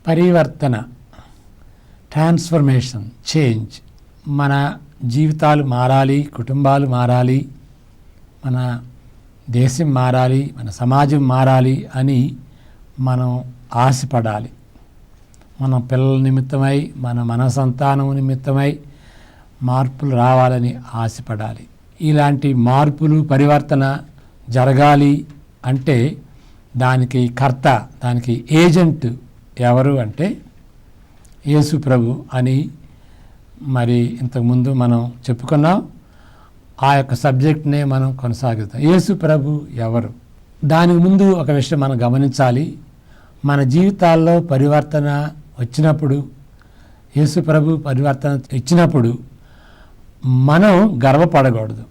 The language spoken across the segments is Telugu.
పరివర్తన, ట్రాన్స్ఫర్మేషన్, చేంజ్. మన జీవితాలు మారాలి, కుటుంబాలు మారాలి, మన దేశం మారాలి, మన సమాజం మారాలి అని మనం ఆశపడాలి. మన పిల్లల నిమిత్తమై, మన సంతానం నిమిత్తమై మార్పులు రావాలని ఆశపడాలి. ఇలాంటి మార్పులు, పరివర్తన జరగాలి అంటే దానికి కర్త, దానికి ఏజెంట్ ఎవరు అంటే యేసు ప్రభు అని మరి ఇంతకుముందు మనం చెప్పుకున్నాం. ఆ యొక్క సబ్జెక్ట్నే మనం కొనసాగిద్దాం. యేసు ప్రభు ఎవరు? దానికి ముందు ఒక విషయం మనం గమనించాలి. మన జీవితాల్లో పరివర్తన వచ్చినప్పుడు, యేసు ప్రభు పరివర్తన ఇచ్చినప్పుడు మనం గర్వపడకూడదు.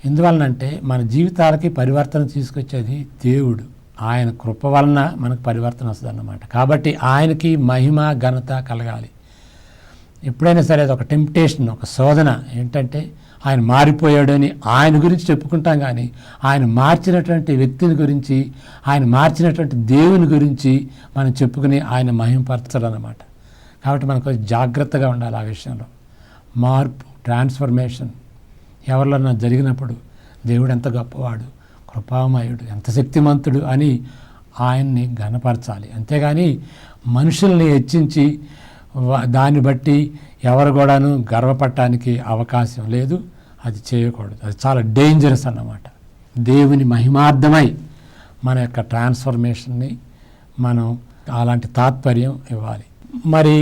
ఎందువలనంటే మన జీవితాలకి పరివర్తన తీసుకొచ్చేది దేవుడు. ఆయన కృప వలన మనకు పరివర్తన వస్తుంది అన్నమాట. కాబట్టి ఆయనకి మహిమ, ఘనత కలగాలి. ఎప్పుడైనా సరే అది ఒక టెంప్టేషన్, ఒక శోధన ఏంటంటే ఆయన మారిపోయాడని ఆయన గురించి చెప్పుకుంటాం, కానీ ఆయన మార్చినటువంటి వ్యక్తిని గురించి, ఆయన మార్చినటువంటి దేవుని గురించి మనం చెప్పుకుని ఆయన మహిమపరచడం అన్నమాట. కాబట్టి మనకు జాగ్రత్తగా ఉండాలి ఆ విషయంలో. మార్పు, ట్రాన్స్ఫర్మేషన్ ఎవరిలో జరిగినప్పుడు దేవుడు ఎంత గొప్పవాడు, కృపామయుడు, ఎంత శక్తిమంతుడు అని ఆయన్ని ఘనపరచాలి. అంతేగాని మనుషుల్ని హెచ్చించి దాన్ని బట్టి ఎవరు కూడాను గర్వపడటానికి అవకాశం లేదు. అది చేయకూడదు. అది చాలా డేంజరస్ అన్నమాట. దేవుని మహిమార్థమై మన యొక్క ట్రాన్స్ఫర్మేషన్ని మనం అలాంటి తాత్పర్యం ఇవ్వాలి. మరి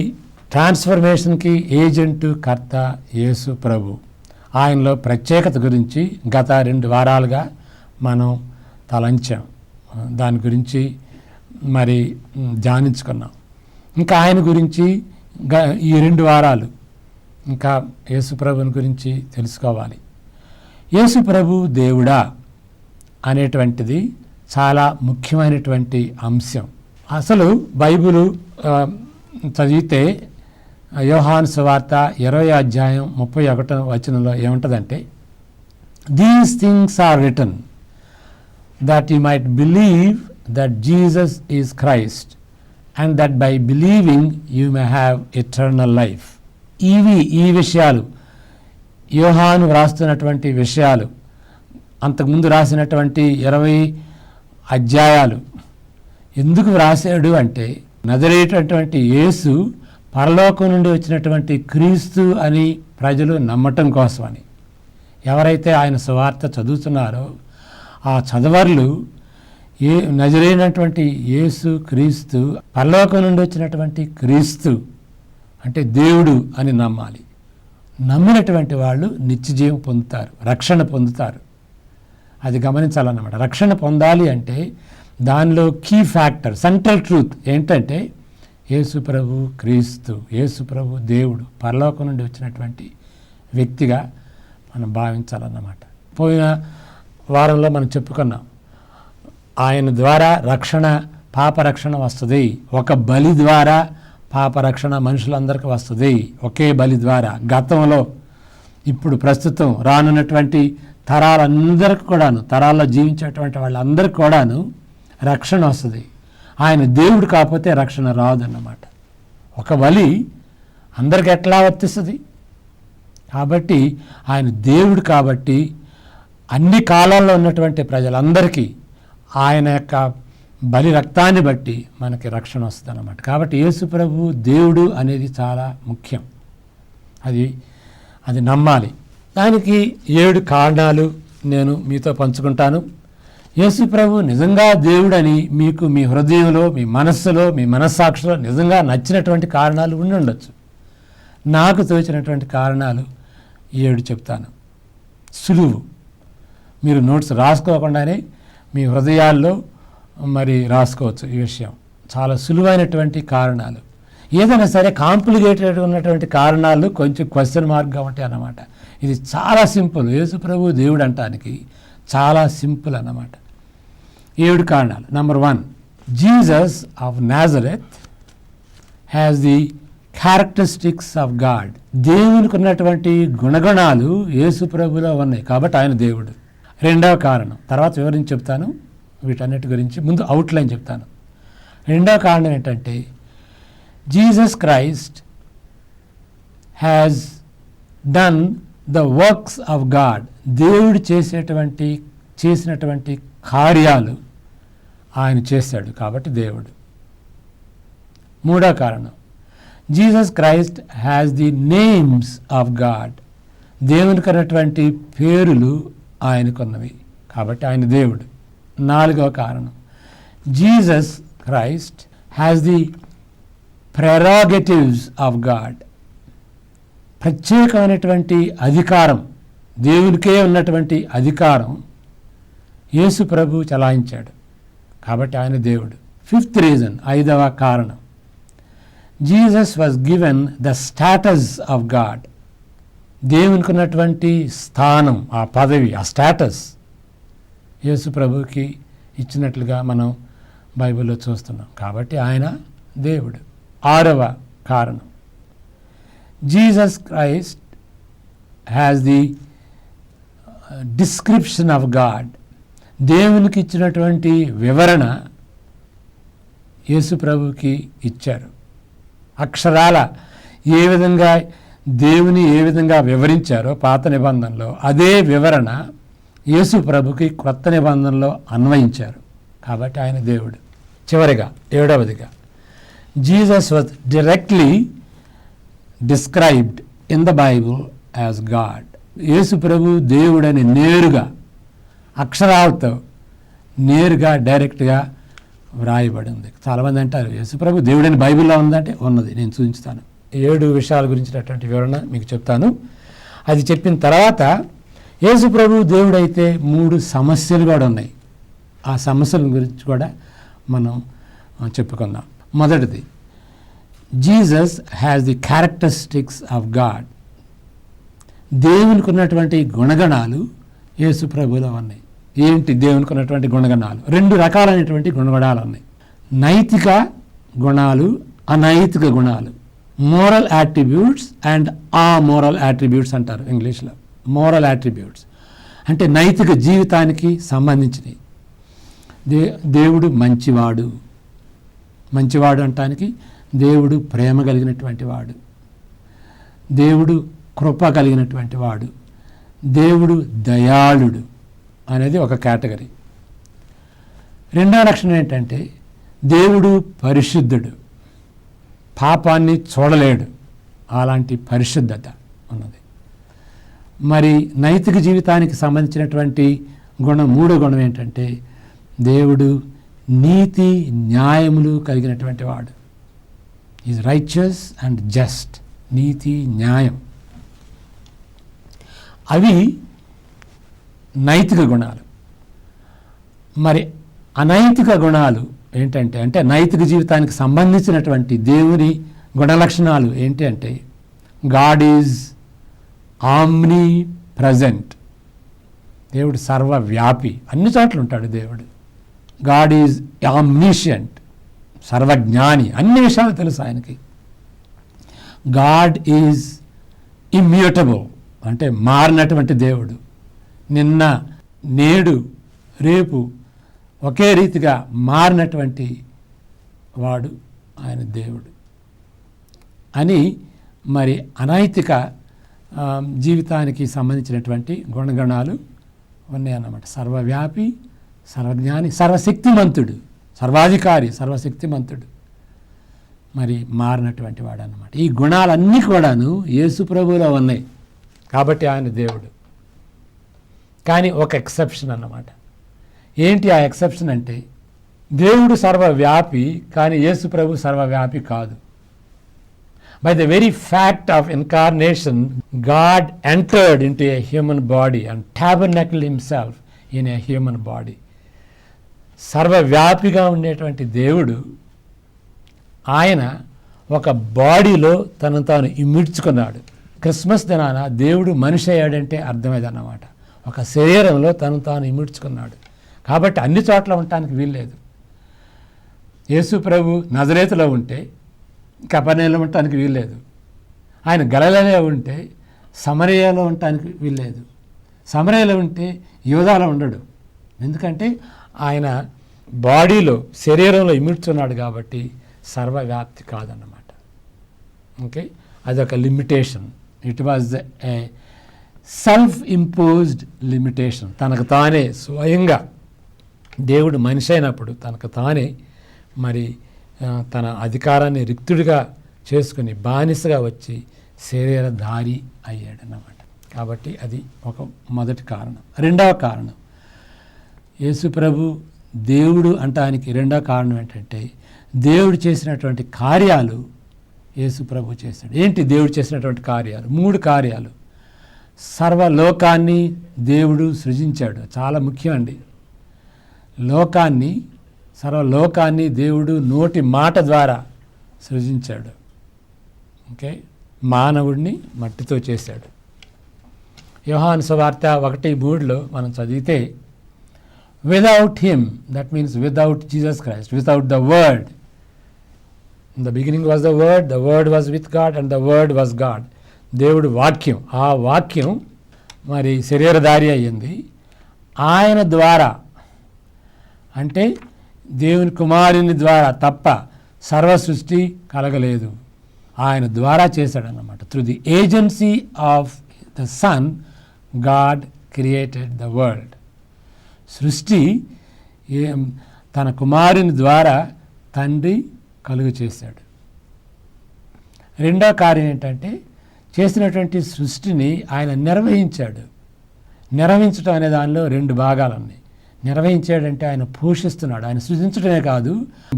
ట్రాన్స్ఫర్మేషన్కి ఏజెంటు, కర్త యేసు ప్రభు. ఆయనలో ప్రత్యేకత గురించి గత 2 వారాలుగా మనం తలంచాం. దాని గురించి మరి ధ్యానించుకున్నాం. ఇంకా ఆయన గురించి ఈ 2 వారాలు ఇంకా యేసు ప్రభుని గురించి తెలుసుకోవాలి. యేసు ప్రభు దేవుడా అనేటువంటిది చాలా ముఖ్యమైనటువంటి అంశం. అసలు బైబిలు చదివితే యోహాను సువార్త 20వ అధ్యాయం 31వ వచనంలో ఏముంటుందంటే, these things are written that you might believe that Jesus is Christ and that by believing you may have eternal life. ఈ విషయాలు యోహాను వ్రాస్తున్నటువంటి విషయాలు, అంతకుముందు రాసినటువంటి 20 అధ్యాయాలు ఎందుకు వ్రాసాడు అంటే, నజరేటటువంటి యేసు పరలోకం నుండి వచ్చినటువంటి క్రీస్తు అని ప్రజలు నమ్మటం కోసమని. ఎవరైతే ఆయన సువార్త చదువుతున్నారో ఆ చదవర్లు నజరైనటువంటి యేసు క్రీస్తు పరలోకం నుండి వచ్చినటువంటి క్రీస్తు అంటే దేవుడు అని నమ్మాలి. నమ్మినటువంటి వాళ్ళు నిత్యజీవం పొందుతారు, రక్షణ పొందుతారు. అది గమనించాలన్నమాట. రక్షణ పొందాలి అంటే దానిలో కీ ఫ్యాక్టర్, సెంట్రల్ ట్రూత్ ఏంటంటే యేసు ప్రభు క్రీస్తు, యేసు ప్రభు దేవుడు, పరలోకం నుండి వచ్చినటువంటి వ్యక్తిగా మనం భావించాలన్నమాట. పోయిన వారంలో మనం చెప్పుకున్నాం, ఆయన ద్వారా రక్షణ, పాపరక్షణ వస్తుంది. ఒక బలి ద్వారా పాపరక్షణ మనుషులందరికీ వస్తుంది, ఒకే బలి ద్వారా. గతంలో, ఇప్పుడు, ప్రస్తుతం, రానున్నటువంటి తరాలందరికీ కూడాను, తరాల్లో జీవించేటువంటి వాళ్ళందరికీ కూడాను రక్షణ వస్తుంది. ఆయన దేవుడు కాకపోతే రక్షణ రాదన్నమాట. ఒక బలి అందరికి ఎట్లా వర్తిస్తుంది? కాబట్టి ఆయన దేవుడు కాబట్టి అన్ని కాలాల్లో ఉన్నటువంటి ప్రజలందరికీ ఆయన యొక్క బలి రక్తాన్ని బట్టి మనకి రక్షణ వస్తుంది అన్నమాట. కాబట్టి యేసు ప్రభు దేవుడు అనేది చాలా ముఖ్యం. అది నమ్మాలి. దానికి 7 కారణాలు నేను మీతో పంచుకుంటాను. యేసు ప్రభు నిజంగా దేవుడని మీకు మీ హృదయంలో, మీ మనస్సులో, మీ మనస్సాక్షిలో నిజంగా నచ్చినటువంటి కారణాలు ఉండి ఉండొచ్చు. నాకు తోచినటువంటి కారణాలు 7 చెప్తాను. సులువు. మీరు నోట్స్ రాసుకోకుండానే మీ హృదయాల్లో మరి రాసుకోవచ్చు. ఈ విషయం చాలా సులువైనటువంటి కారణాలు. ఏదైనా సరే కాంప్లికేటెడ్ ఉన్నటువంటి కారణాలు కొంచెం క్వశ్చన్ మార్క్గా ఉంటాయి అన్నమాట. ఇది చాలా సింపుల్. యేసు ప్రభు దేవుడు అంటానికి చాలా సింపుల్ అన్నమాట. 7 కారణాలు. Number 1, Jesus of Nazareth has the characteristics of God. దేవునికి ఉన్నటువంటి గుణగణాలు యేసు ప్రభులో ఉన్నాయి కాబట్టి ఆయన దేవుడు. 2వ కారణం తర్వాత వివరించి చెప్తాను. వీటన్నిటి గురించి ముందు అవుట్లైన్ చెప్తాను. 2వ కారణం ఏంటంటే Jesus Christ has done the works of God. దేవుడు చేసినటువంటి కార్యాలు ఆయన చేశాడు కాబట్టి దేవుడు. మూడో కారణం, Jesus Christ has the names of God. దేవునికి ఉన్నటువంటి పేరులు ఆయనకున్నవి కాబట్టి ఆయన దేవుడు. నాలుగవ కారణం, Jesus Christ has the prerogatives of God. ప్రత్యేకమైనటువంటి అధికారం, దేవునికే ఉన్నటువంటి అధికారం యేసు ప్రభు చలాయించాడు కాబట్టి ఆయన దేవుడు. ఫిఫ్త్ రీజన్, ఐదవ కారణం, Jesus was given the status of God. దేవునికి ఉన్నటువంటి స్థానం, ఆ పదవి, ఆ స్టాటస్ యేసు ప్రభుకి ఇచ్చినట్లుగా మనం బైబిల్లో చూస్తున్నాం కాబట్టి ఆయన దేవుడు. ఆరవ కారణం, Jesus Christ has the description of God. దేవునికి ఇచ్చినటువంటి వివరణ యేసు ప్రభుకి ఇచ్చారు. అక్షరాల ఏ విధంగా దేవుని ఏ విధంగా వివరించారో పాత నిబంధనలో అదే వివరణ యేసు ప్రభుకి క్రొత్త నిబంధనలో అన్వయించారు కాబట్టి ఆయన దేవుడు. చివరిగా ఏడవదిగా, Jesus was directly described in the Bible as God. యేసు ప్రభు దేవుడని నేరుగా అక్షరాలతో నేరుగా డైరెక్ట్గా వ్రాయబడింది. చాలామంది అంటారు యేసు ప్రభు దేవుడని బైబిల్లో ఉందంటే ఉన్నది. నేను చూపించుతాను. 7 విషయాల గురించినటువంటి వివరణ మీకు చెప్తాను. అది చెప్పిన తర్వాత యేసు ప్రభు దేవుడైతే 3 సమస్యలు కూడా ఉన్నాయి. ఆ సమస్యల గురించి కూడా మనం చెప్పుకుందాం. మొదటిది, Jesus has the characteristics of God. దేవునికి ఉన్నటువంటి గుణగణాలు యేసు ప్రభులో ఉన్నాయి. ఏంటి దేవునికి ఉన్నటువంటి గుణగణాలు? 2 రకాలైనటువంటి గుణగణాలు ఉన్నాయి. నైతిక గుణాలు, అనైతిక గుణాలు. మోరల్ యాట్రిబ్యూట్స్ అండ్ అమోరల్ యాట్రిబ్యూట్స్ అంటారు ఇంగ్లీష్లో. మోరల్ యాట్రిబ్యూట్స్ అంటే నైతిక జీవితానికి సంబంధించినవి. దేవుడు మంచివాడు. మంచివాడు అంటానికి దేవుడు ప్రేమ కలిగినటువంటి వాడు, దేవుడు కృప కలిగినటువంటి వాడు, దేవుడు దయాళుడు అనేది ఒక కేటగిరీ. రెండవ లక్షణం ఏంటంటే దేవుడు పరిశుద్ధుడు, పాపాన్ని చూడలేడు, అలాంటి పరిశుద్ధత ఉన్నది. మరి నైతిక జీవితానికి సంబంధించినటువంటి గుణం, 3వ గుణం ఏంటంటే దేవుడు నీతి న్యాయములు కలిగినటువంటి వాడు. Is righteous and just. నీతి న్యాయం అవి నైతిక గుణాలు. మరి అనైతిక గుణాలు ఏంటంటే అంటే నైతిక జీవితానికి సంబంధించినటువంటి దేవుని గుణలక్షణాలు ఏంటి అంటే గాడ్ ఈజ్ ఆమ్ని ప్రజెంట్. దేవుడు సర్వవ్యాపి, అన్ని చోట్ల ఉంటాడు దేవుడు. గాడ్ ఈజ్ ఆమ్నిషియంట్, సర్వజ్ఞాని, అన్ని విషయాలు తెలుసు ఆయనకి. గాడ్ ఈజ్ ఇమ్యూటబుల్ అంటే మారినటువంటి దేవుడు. నిన్న నేడు రేపు ఒకే రీతిగా మారినటువంటి వాడు ఆయన దేవుడు అని. మరి అనైతిక జీవితానికి సంబంధించినటువంటి గుణగణాలు ఉన్నాయన్నమాట. సర్వవ్యాపి, సర్వజ్ఞాని, సర్వశక్తిమంతుడు, సర్వాధికారి, సర్వశక్తిమంతుడు, మరి మారినటువంటి వాడు అన్నమాట. ఈ గుణాలన్నీ కూడాను యేసు ప్రభువులో ఉన్నాయి కాబట్టి ఆయన దేవుడు. కానీ ఒక ఎక్సెప్షన్ అన్నమాట. ఏంటి ఆ ఎక్సెప్షన్ అంటే దేవుడు సర్వవ్యాపి కానీ యేసు ప్రభు సర్వవ్యాపి కాదు. By the very fact of incarnation God entered into a human body and tabernacled himself in a human body. సర్వవ్యాపిగా ఉండేటువంటి దేవుడు ఆయన ఒక బాడీలో తనను తాను ఇమిడ్చుకున్నాడు. క్రిస్మస్ దినాన దేవుడు మనిషి అయ్యాడంటే అర్థమైందన్నమాట. ఒక శరీరంలో తను తాను ఇమిడ్చుకున్నాడు కాబట్టి అన్ని చోట్ల ఉండటానికి వీల్లేదు. యేసు ప్రభు నజరేతులో ఉంటే కపర్నేలో ఉండటానికి వీల్లేదు. ఆయన గలిలయలో ఉంటే సమరయలో ఉండటానికి వీల్లేదు. సమరయలో ఉంటే యూదాలో ఉండడు. ఎందుకంటే ఆయన బాడీలో శరీరంలో ఇమిడ్చున్నాడు కాబట్టి సర్వవ్యాప్తి కాదన్నమాట. ఓకే, అదొక limitation. It was a self imposed limitation. తనకు తానే స్వయంగా దేవుడు మనిషి అయినప్పుడు తనకు తానే మరి తన అధికారాన్ని రిక్తుడిగా చేసుకుని బానిసగా వచ్చి శరీరధారి అయ్యాడన్నమాట. కాబట్టి అది ఒక మొదటి కారణం. రెండవ కారణం, యేసు ప్రభు దేవుడు అంటానికి రెండవ కారణం ఏంటంటే దేవుడు చేసినటువంటి కార్యాలు యేసు ప్రభు చేశాడు. ఏంటి దేవుడు చేసినటువంటి కార్యాలు? 3 కార్యాలు. సర్వలోకాన్ని దేవుడు సృజించాడు. చాలా ముఖ్యం అండి. సర్వలోకాన్ని దేవుడు నోటి మాట ద్వారా సృజించాడు. ఓకే, మానవుడిని మట్టితో చేశాడు. యోహాను సువార్త 1:3 మనం చదివితే, without him, that means without Jesus Christ, without the word, in the beginning was the word was with God and the word was God. దేవుడు వాక్యం, ఆ వాక్యం మరి శరీరధారి అయ్యింది. ఆయన ద్వారా, అంటే దేవుని కుమారుని ద్వారా తప్ప సర్వ సృష్టి కలగలేదు. ఆయన ద్వారా చేశాడన్నమాట. Through the agency of the son God created the world. సృష్టి తన కుమారుని ద్వారా తండ్రి కలుగు చేశాడు. రెండో కార్యం ఏంటంటే చేసినటువంటి సృష్టిని ఆయన నిర్వహించాడు. నిర్వహించడం అనే దానిలో 2 భాగాలు ఉన్నాయి. నిర్వహించాడంటే ఆయన పోషిస్తున్నాడు. ఆయన సృజించడమే కాదు,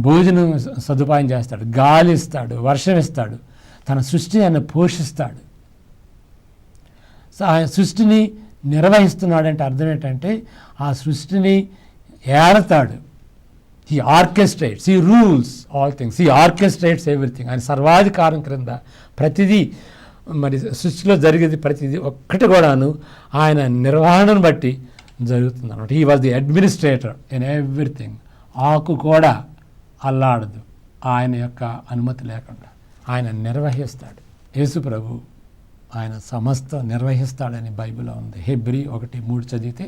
భోజనం సదుపాయం చేస్తాడు, గాలి ఇస్తాడు, వర్షం ఇస్తాడు. తన సృష్టిని ఆయన పోషిస్తాడు. ఆయన సృష్టిని నిర్వహిస్తున్నాడంటే అర్థం ఏంటంటే ఆ సృష్టిని ఏడతాడు. He orchestrates, he rules all things, he orchestrates everything. ఆయన సర్వాధికారం క్రింద ప్రతిదీ, మరి సృష్టిలో జరిగేది ప్రతిదీ ఒక్కటి కూడాను ఆయన నిర్వహణను బట్టి జరుగుతుంది అన్నమాట. He was the administrator in everything. ఆకు కూడా అల్లాడదు ఆయన యొక్క అనుమతి లేకుండా. ఆయన నిర్వహిస్తాడు. యేసు ప్రభు ఆయన సమస్తం నిర్వహిస్తాడని బైబిల్లో ఉంది. హెబ్రీ 1:3 చదివితే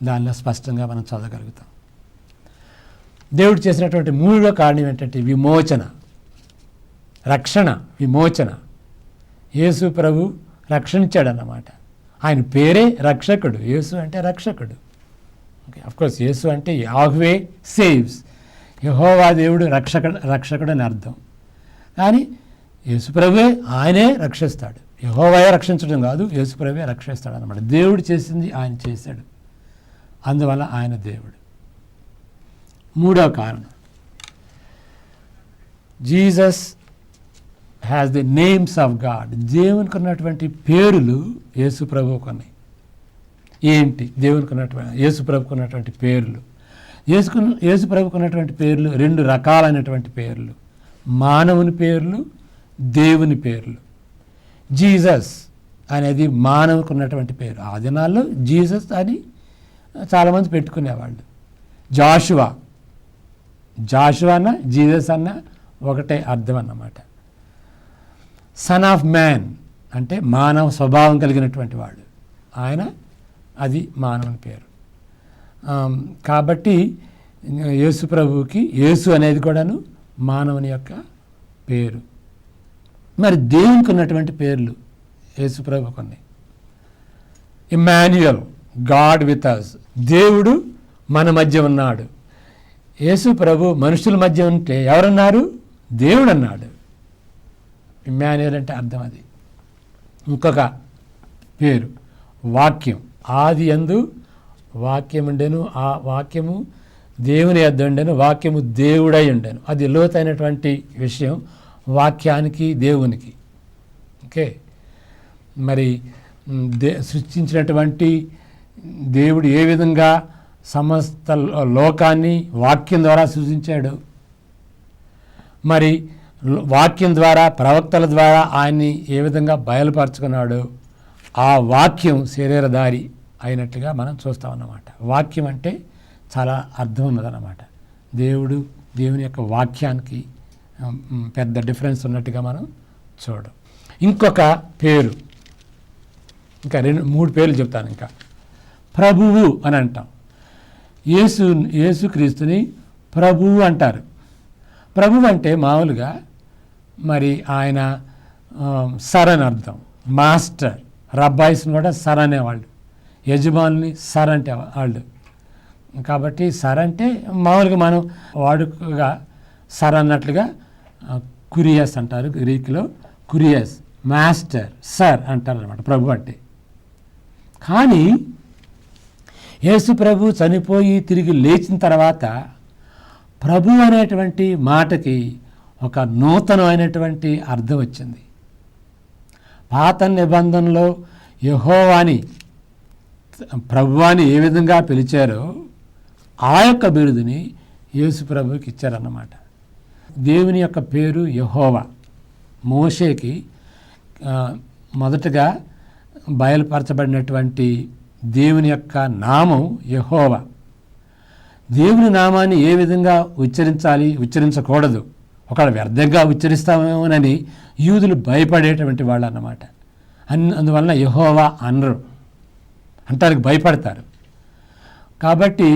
దానిలో స్పష్టంగా మనం చదవగలుగుతాం. దేవుడు చేసినటువంటి 3వ కారణం ఏంటంటే విమోచన, రక్షణ, విమోచన. యేసు ప్రభు రక్షించాడన్నమాట. ఆయన పేరే రక్షకుడు. యేసు అంటే రక్షకుడు. ఓకే, అఫ్కోర్స్ యేసు అంటే యాహ్వే సేవ్స్, యెహోవా దేవుడు రక్షకుడు అని అర్థం. కానీ యేసు ప్రభువే ఆయనే రక్షిస్తాడు. యెహోవాయే రక్షించడం కాదు, యేసు ప్రభువే రక్షిస్తాడు అన్నమాట. దేవుడు చేసింది ఆయన చేశాడు, అందువల్ల ఆయన దేవుడు. 3వ కారణం, Jesus has the names of God. దేవునికి ఉన్నటువంటి పేర్లు యేసు ప్రభువుకు ఉన్నాయి. ఏంటి దేవునికి ఉన్నటువంటి, యేసు ప్రభుకు ఉన్నటువంటి పేర్లు? యేసు ప్రభుకు ఉన్నటువంటి పేర్లు 2 రకాలైనటువంటి పేర్లు. మానవుని పేర్లు, దేవుని పేర్లు. జీసస్ అనేది మానవునికి ఉన్నటువంటి పేరు. ఆ దినాల్లో జీసస్ అని చాలామంది పెట్టుకునేవాళ్ళు. జాషువా అన్న జీసస్ అన్న ఒకటే అర్థం అన్నమాట. సన్ ఆఫ్ మ్యాన్ అంటే మానవ స్వభావం కలిగినటువంటి వాడు, ఆయన, అది మానవుని పేరు. కాబట్టి యేసు ప్రభువుకి యేసు అనేది కూడాను మానవుని యొక్క పేరు. మరి దేవునికి ఉన్నటువంటి పేర్లు యేసు ప్రభువుకు ఉన్నాయి. ఇమ్మాన్యుయల్, గాడ్ విత్ అస్, దేవుడు మన మధ్య ఉన్నాడు. యేసు ప్రభు మనుషుల మధ్య ఉంటే ఎవరున్నారు? దేవుడు అన్నాడు. ఇమ్మాన్యుయల్ అంటే అర్థం అది. ఇంకొక పేరు వాక్యం. ఆది యందు వాక్యం ఉండెను, ఆ వాక్యము దేవుని యొద్ద ఉండెను, వాక్యము దేవుడై ఉండెను. అది లోతైనటువంటి విషయం వాక్యానికి, దేవునికి. ఓకే, మరి సృష్టించినటువంటి దేవుడు ఏ విధంగా సమస్త లోకాన్ని వాక్యం ద్వారా సృజించాడు, మరి వాక్యం ద్వారా ప్రవక్తల ద్వారా ఆయన్ని ఏ విధంగా బయలుపరుచుకున్నాడు, ఆ వాక్యం శరీరధారి అయినట్టుగా మనం చూస్తామన్నమాట. వాక్యం అంటే చాలా అర్థం ఉన్నదన్నమాట. దేవుని యొక్క వాక్యానికి పెద్ద డిఫరెన్స్ ఉన్నట్టుగా మనం చూడం. ఇంకొక పేరు, ఇంకా 3 పేర్లు చెప్తాను. ఇంకా ప్రభువు అని అంటాం. యేసుక్రీస్తుని ప్రభువు అంటారు. ప్రభువు అంటే మామూలుగా మరి ఆయన సర్ అని అర్థం. మాస్టర్, రబ్బాయిస్ని కూడా సర్ అనేవాళ్ళు, యజమానుని సర్ అంటే వాళ్ళు. కాబట్టి సర్ అంటే మామూలుగా మనం వాడుకగా సర్ అన్నట్లుగా కురియస్ అంటారు గ్రీకులో. కురియస్, మాస్టర్, సర్ అంటారు అనమాట ప్రభు అంటే. కానీ యేసు ప్రభు చనిపోయి తిరిగి లేచిన తర్వాత ప్రభు అనేటువంటి మాటకి ఒక నూతనమైనటువంటి అర్థం వచ్చింది. పాత నిబంధనలో యెహోవాని, ప్రభువాని ఏ విధంగా పిలిచారో ఆ యొక్క బిరుదుని యేసు ప్రభుకి ఇచ్చారన్నమాట. దేవుని యొక్క పేరు యెహోవా. మోషేకి మొదటగా బయలుపరచబడినటువంటి దేవుని యొక్క నామం యెహోవా. దేవుని నామాన్ని ఏ విధంగా ఉచ్చరించాలి, ఉచ్చరించకూడదు, ఒకవేళ వ్యర్థంగా ఉచ్చరిస్తామేమోనని యూదులు భయపడేటువంటి వాళ్ళు అన్నమాట. అందువలన యెహోవా అనరు, అంటానికి భయపడతారు. కాబట్టి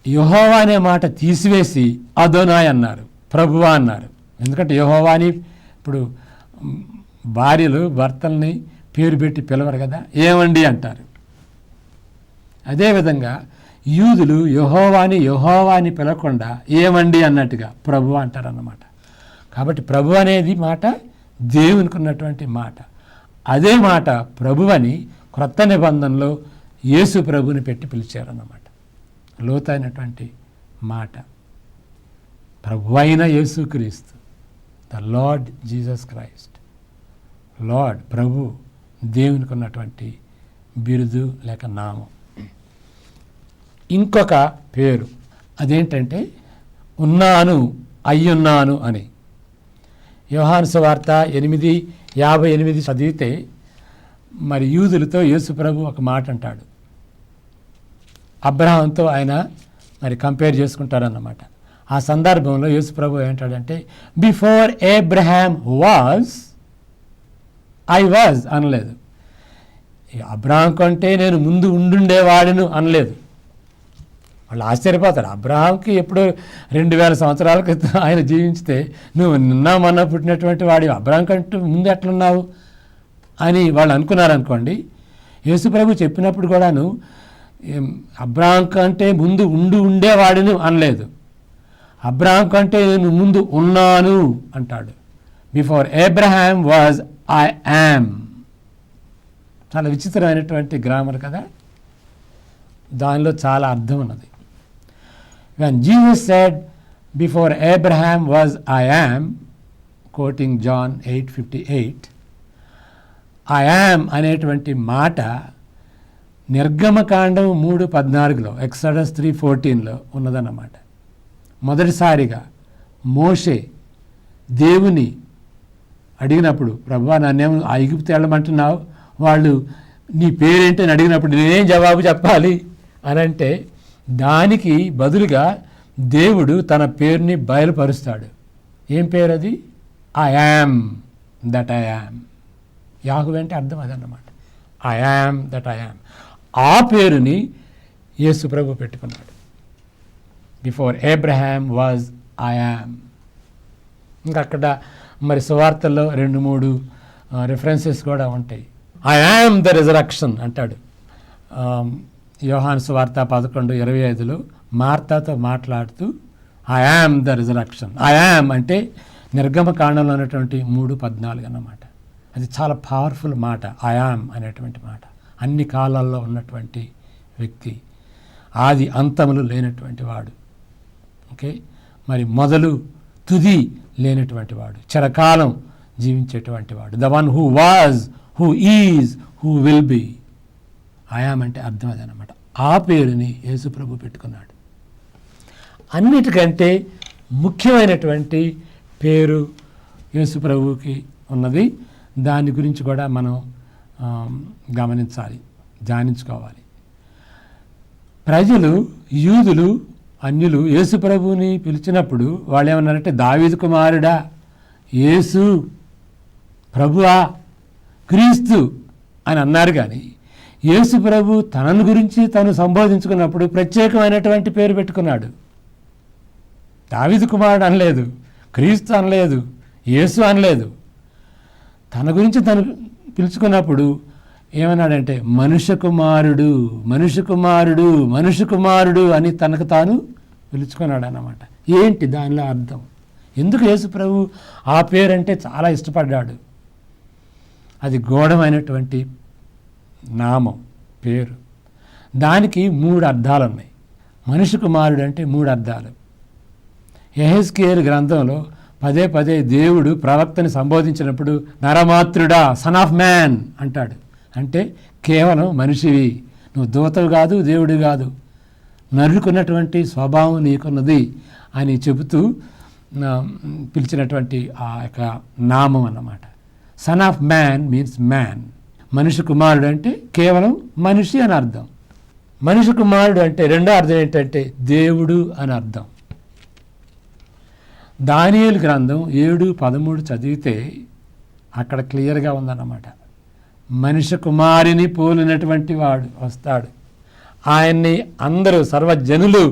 యెహోవా అనే మాట తీసివేసి అదోనాయ్ అన్నారు, ప్రభువా అన్నారు. ఎందుకంటే యెహోవాని ఇప్పుడు భార్యలు భర్తల్ని పేరు పెట్టి పిలవరు కదా, ఏమండి అంటారు. అదేవిధంగా యూదులు యెహోవాని పిలవకుండా ఏమండి అన్నట్టుగా ప్రభు అంటారన్నమాట. కాబట్టి ప్రభు అనేది మాట దేవునికి ఉన్నటువంటి మాట. అదే మాట ప్రభువని క్రొత్త నిబంధనలో యేసు ప్రభుని పెట్టి పిలిచారన్నమాట. లోతైనటువంటి మాట. ప్రభు అయిన యేసుక్రీస్తు, the Lord Jesus Christ. Lord, ప్రభు, దేవునికి ఉన్నటువంటి బిరుదు లేక నామం. ఇంకొక పేరు అదేంటంటే ఉన్నాను, అయ్యున్నాను అని. యోహాను సువార్త 8:58 చదివితే మరి యూదులతో యేసు ప్రభు ఒక మాట అంటాడు. అబ్రహాంతో ఆయన మరి కంపేర్ చేసుకుంటారన్నమాట. ఆ సందర్భంలో యేసు ప్రభు ఏంటాడంటే, before Abraham was I was అనలేదు. అబ్రహాం కంటే నేను ముందు ఉండుండేవాడిను అనలేదు. వాళ్ళు ఆశ్చర్యపోతారు. అబ్రహాంకి ఎప్పుడు 2000 సంవత్సరాల క్రితం ఆయన జీవించితే నువ్వు నిన్న మొన్న పుట్టినటువంటి వాడి, అబ్రహాం కంటే ముందు ఎట్లున్నావు అని వాళ్ళు అనుకున్నారనుకోండి. యేసు ప్రభు చెప్పినప్పుడు కూడాను అబ్రహాం కంటే ముందు ఉండేవాడిని అనలేదు. అబ్రహాం కంటే నేను ముందు ఉన్నాను అంటాడు. Before Abraham was I am. చాలా విచిత్రమైనటువంటి గ్రామర్ కదా, దానిలో చాలా అర్థం ఉన్నది. When Jesus said, before Abraham was I am, quoting John 8:58, I am అనేటువంటి మాట నిర్గమకాండం 3:14లో, ఎక్సడస్ 3:14లో ఉన్నదన్నమాట. మొదటిసారిగా మోషే దేవుని అడిగినప్పుడు, ప్రభువా నన్నేమో ఐగుప్తు వెళ్ళమంటున్నావు, వాళ్ళు నీ పేరేంటి అని అడిగినప్పుడు నేనేం జవాబు చెప్పాలి అని అంటే దానికి బదులుగా దేవుడు తన పేరుని బయలుపరుస్తాడు. ఏం పేరు అది? I am that I am. యాహువే అంటే అర్థం అదన్నమాట. I am that I am. ఆ పేరుని యేసు ప్రభు పెట్టుకున్నాడు. Before Abraham was I am. ఇంకా అక్కడ మరి సువార్తల్లో 2-3 రిఫరెన్సెస్ కూడా ఉంటాయి. ఐ యామ్ ద రిజరక్షన్ అంటాడు. యోహాను సువార్త 11:25లో మార్తాతో మాట్లాడుతూ I am the resurrection. I am అంటే నిర్గమకాండంలో ఉన్నటువంటి 3:14 అన్నమాట. అది చాలా పవర్ఫుల్ మాట. ఐ యామ్ అనేటువంటి మాట. అన్ని కాలాల్లో ఉన్నటువంటి వ్యక్తి, ఆది అంతములు లేనటువంటి వాడు. ఓకే, మరి మొదలు తుది లేనటువంటి వాడు, చిరకాలం జీవించేటువంటి వాడు. The one who was, who is, who will be. I am అంటే అర్థం అదనమాట. ఆ పేరుని యేసు ప్రభు పెట్టుకున్నాడు. అన్నిటికంటే ముఖ్యమైనటువంటి పేరు యేసు ప్రభువుకి ఉన్నది. దాని గురించి కూడా మనం గమనించాలి, ధ్యానించుకోవాలి. ప్రజలు, యూదులు, అన్యులు యేసు ప్రభువుని పిలిచినప్పుడు వాళ్ళు ఏమన్నారంటే దావీదు కుమారుడా, యేసు, ప్రభువా, క్రీస్తు అని అన్నారు. కానీ యేసు ప్రభు తనను గురించి తను సంబోధించుకున్నప్పుడు ప్రత్యేకమైనటువంటి పేరు పెట్టుకున్నాడు. దావీదు కుమారుడు అనలేదు, క్రీస్తు అనలేదు, యేసు అనలేదు. తన గురించి తను పిలుచుకున్నప్పుడు ఏమన్నాడంటే మనుష్య కుమారుడు మనుష్య కుమారుడు మనుష్య కుమారుడు అని తనకు తాను పిలుచుకున్నాడు అన్నమాట. ఏంటి దానిలో అర్థం? ఎందుకు యేసు ప్రభు ఆ పేరంటే చాలా ఇష్టపడ్డాడు? అది గూఢమైనటువంటి నామం, పేరు. దానికి 3 అర్థాలు ఉన్నాయి. మనుష్య కుమారుడు అంటే 3 అర్థాలు. యెహెజ్కేలు గ్రంథంలో పదే పదే దేవుడు ప్రవక్తని సంబోధించినప్పుడు నరమాత్రుడా, సన్ ఆఫ్ మ్యాన్ అంటాడు. అంటే కేవలం మనిషివి, నువ్వు దూతవు కాదు, దేవుడు కాదు, నరుకున్నటువంటి స్వభావం నీకున్నది అని చెబుతూ పిలిచినటువంటి ఆ యొక్క నామం అన్నమాట. Son of man means man. మనిషి కుమారుడు అంటే కేవలం మనిషి అని అర్థం. మనిషి కుమారుడు అంటే రెండో అర్థం ఏంటంటే దేవుడు అని అర్థం. దానియేలు గ్రంథం 7:13 చదివితే అక్కడ క్లియర్గా ఉందన్నమాట. మనిషి కుమారుని పోలినటువంటి వాడు వస్తాడు, ఆయన్ని అందరూ సర్వజనులు,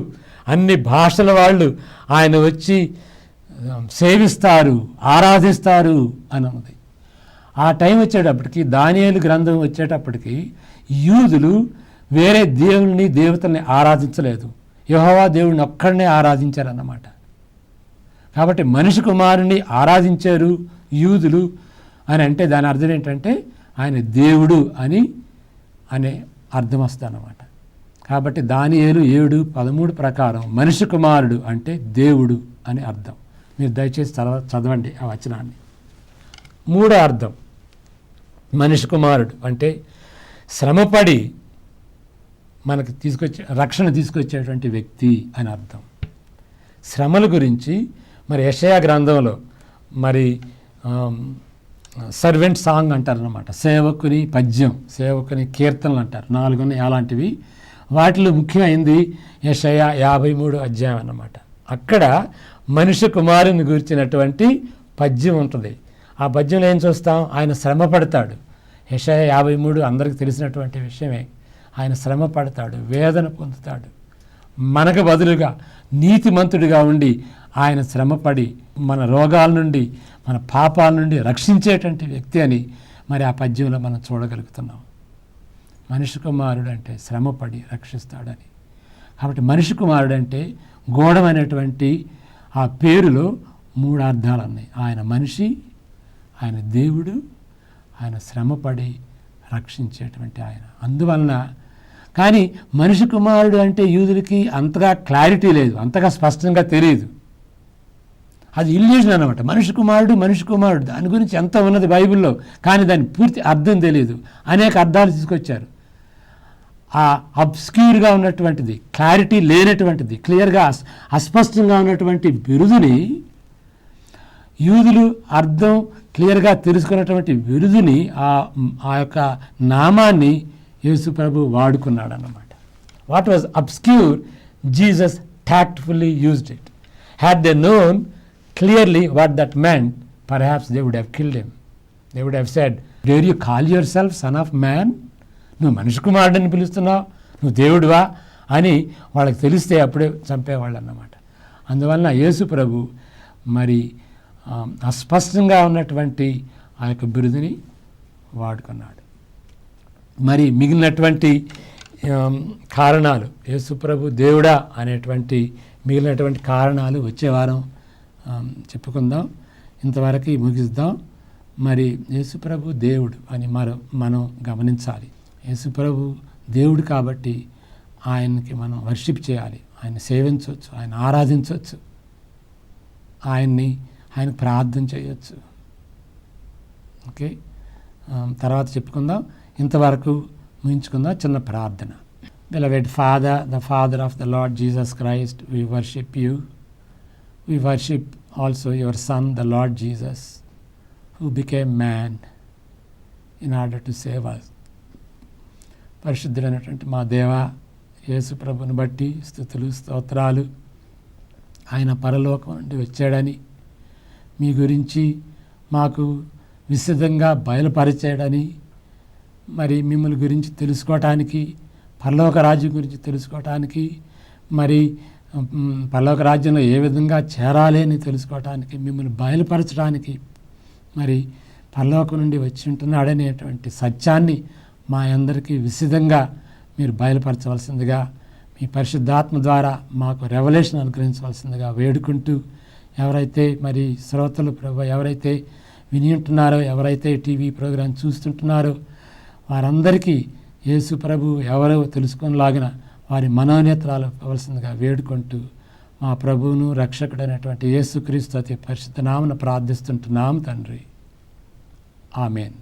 అన్ని భాషల వాళ్ళు ఆయన వచ్చి సేవిస్తారు, ఆరాధిస్తారు అని ఉంది. ఆ టైం వచ్చేటప్పటికి, దానియేలు గ్రంథం వచ్చేటప్పటికి యూదులు వేరే దేవుని దేవతల్ని ఆరాధించలేదు, యెహోవా దేవుడిని ఒక్కడనే ఆరాధించారన్నమాట. కాబట్టి మనిషి కుమారుని ఆరాధించారు యూదులు అని అంటే దాని అర్థం ఏంటంటే ఆయన దేవుడు అనే అర్థం వస్తుందన్నమాట. కాబట్టి దానియేలు 7:13 ప్రకారం మనిషి కుమారుడు అంటే దేవుడు అని అర్థం. మీరు దయచేసి చదవండి ఆ వచనాన్ని. 3వ అర్థం, మనిషి కుమారుడు అంటే శ్రమపడి మనకు రక్షణ తీసుకొచ్చేటువంటి వ్యక్తి అని అర్థం. శ్రమల గురించి మరి యెషయా గ్రంథంలో మరి సర్వెంట్ సాంగ్ అంటారన్నమాట. సేవకుని పద్యం, సేవకుని కీర్తనలు అంటారు. 4 ఉన్నాయి అలాంటివి. వాటిలో ముఖ్యమైనది యెషయా 53 అధ్యాయం అన్నమాట. అక్కడ మనిషి కుమారుని గురించినటువంటి పద్యం ఉంటుంది. ఆ పద్యంలో ఏం చూస్తాం? ఆయన శ్రమ పడతాడు. యెషయా 53 అందరికీ తెలిసినటువంటి విషయమే. ఆయన శ్రమ పడతాడు, వేదన పొందుతాడు. మనకు బదులుగా నీతిమంతుడిగా ఉండి ఆయన శ్రమపడి మన రోగాల నుండి, మన పాపాల నుండి రక్షించేటువంటి వ్యక్తి అని మరి ఆ పద్యంలో మనం చూడగలుగుతున్నాం. మనిషి కుమారుడు అంటే శ్రమపడి రక్షిస్తాడని. కాబట్టి మనిషి కుమారుడు అంటే గూఢమైనటువంటి ఆ పేరులో 3 అర్థాలు ఉన్నాయి. ఆయన మనిషి, ఆయన దేవుడు, ఆయన శ్రమపడి రక్షించేటువంటి ఆయన. అందువలన కానీ మనిషి కుమారుడు అంటే యూదులకి అంతగా క్లారిటీ లేదు, అంతగా స్పష్టంగా తెలియదు. అది ఇల్యూజన్ అన్నమాట. మనిషి కుమారుడు దాని గురించి ఎంత ఉన్నది బైబిల్లో, కానీ దాని పూర్తి అర్థం తెలియదు. అనేక అర్థాలు తీసుకొచ్చారు. ఆ అబ్స్క్యూర్గా ఉన్నటువంటిది, క్లారిటీ లేనటువంటిది, క్లియర్గా అస్పష్టంగా ఉన్నటువంటి బిరుదుని, యూదులు అర్థం క్లియర్గా తెలుసుకున్నటువంటి బిరుదుని, ఆ యొక్క నామాన్ని యేసు ప్రభు వాడుకున్నాడు అన్నమాట. What was obscure, Jesus tactfully used it. Had they known clearly what that meant, perhaps they would have killed him. They would have said, dare you call yourself son of man? నువ్వు మనిషి కుమారుడిని పిలుస్తున్నావు, నువ్వు దేవుడివా అని వాళ్ళకి తెలిస్తే అప్పుడే చంపేవాళ్ళు అన్నమాట. అందువలన యేసు ప్రభు మరి అస్పష్టంగా ఉన్నటువంటి ఆ యొక్క బిరుదుని వాడుకున్నాడు. మరి మిగిలినటువంటి కారణాలు, యేసు ప్రభు దేవుడా అనేటువంటి మిగిలినటువంటి కారణాలు వచ్చే వారం చెప్పుకుందాం. ఇంతవరకు ముగిద్దాం. మరి యేసు ప్రభు దేవుడు అని మనం గమనించాలి. యేసు ప్రభు దేవుడు కాబట్టి ఆయనకి మనం వర్షిప్ చేయాలి, ఆయన సేవించవచ్చు, ఆయన ఆరాధించవచ్చు, ఆయనకు ప్రార్థన చేయొచ్చు. ఓకే, తర్వాత చెప్పుకుందాం. ఇంతవరకు ముగించుకుందాం చిన్న ప్రార్థన. Beloved Father, the Father of the Lord Jesus Christ, we worship you. We worship also your Son, the Lord Jesus, who became man in order to save us. పరిశుద్ధులైనటువంటి మా దేవా, యేసు ప్రభుని బట్టి స్తుతులు స్తోత్రాలు. ఆయన పరలోకం నుండి వచ్చాడని, మీ గురించి మాకు విశదంగా బయలుపరిచాడని, మరి మిమ్మల్ని గురించి తెలుసుకోవటానికి, పరలోక రాజ్యం గురించి తెలుసుకోవటానికి, మరి పరలోక రాజ్యంలో ఏ విధంగా చేరాలి అని తెలుసుకోవటానికి, మిమ్మల్ని బయలుపరచడానికి మరి పరలోకం నుండి వచ్చి ఉంటున్నాడనేటువంటి సత్యాన్ని మా అందరికీ విశదంగా మీరు బయలుపరచవలసిందిగా మీ పరిశుద్ధాత్మ ద్వారా మాకు రెవల్యూషన్ అనుగ్రహించవలసిందిగా వేడుకుంటూ, ఎవరైతే మరి శ్రోతలు ప్రభు ఎవరైతే విని ఉంటున్నారో, ఎవరైతే టీవీ ప్రోగ్రాం చూస్తుంటున్నారో వారందరికీ యేసు ప్రభు ఎవరో తెలుసుకునేలాగిన వారి మనోనేత్రాలు ఇవ్వవలసిందిగా వేడుకుంటూ మా ప్రభువును రక్షకుడైనటువంటి యేసుక్రీస్తు అతి పరిశుద్ధ నామమున ప్రార్థిస్తుంటున్నాము తండ్రి. ఆమేన్.